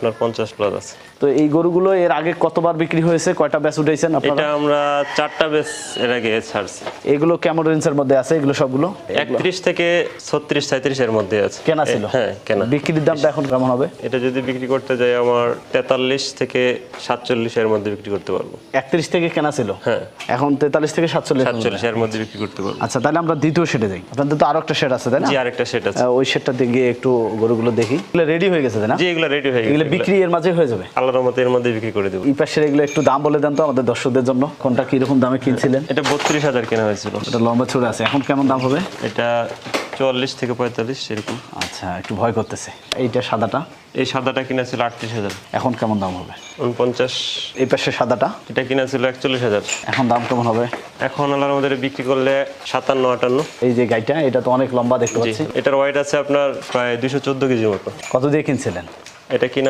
আপনার 50+ আছে। তো এই গরুগুলো এর আগে কতবার বিক্রি হয়েছে, কয়টা ব্যাচ উঠাইছেন আপনারা? এটা আমরা 4টা বেচ এর আগে ছাড়ছি। এগুলো কেমন রেঞ্জের মধ্যে আছে এগুলো সবগুলো? 31 থেকে 36 37 এর মধ্যে আছে। কেনা ছিল? হ্যাঁ কেনা। বিক্রির দামটা এখন কেমন হবে? এটা যদি বিক্রি করতে যাই আমার 43 থেকে 47 এর মধ্যে বিক্রি করতে পারবো। 31 থেকে কেনা ছিল, হ্যাঁ এখন 43 থেকে 47 এর মধ্যে বিক্রি করতে পারবো। আচ্ছা, তাহলে আমরা দ্বিতীয় শেডে যাই। আপনাদের তো আরো একটা শেড আছে তাই না? জি আরেকটা সেট আছে। ওই শেডটাতে গিয়ে একটু গরুগুলো দেখি। এগুলো রেডি হয়ে গেছে তাই না? জি এগুলো রেডি হয়ে এগুলো গেছে। বিক্রি এর মাঝে হয়ে যাবে? আল্লাহর রহমতে এর মধ্যে বিক্রি করে দেব। এই পাশের এগুলো একটু দাম বলে দেন তো আমাদের দর্শকদের জন্য, কোনটা কি রকম দামে কিনছিলেন? এটা 32,000 কেনা হয়েছিল। এটা লম্বা ছড়ে আছে, এখন কেমন দাম হবে? এটা 44 থেকে 45 এরকম। আচ্ছা, একটু ভয় করতেছে। এইটা সাদাটা? এই সাদাটা কিনা ছিল 38,000। এখন কেমন দাম হবে? 49। এই পাশে সাদাটা? এটা কিনা ছিল 41,000। এখন দাম কেমন হবে? এখন আল্লাহর মধ্যে বিক্রি করলে 57 58। এই যে গাইটা, এটা তো অনেক লম্বা দেখতে জি পাচ্ছি। এটার ওয়েট আছে আপনার প্রায় 214 কেজির মতো। কত দিয়ে কিনছিলেন? এটা কিনা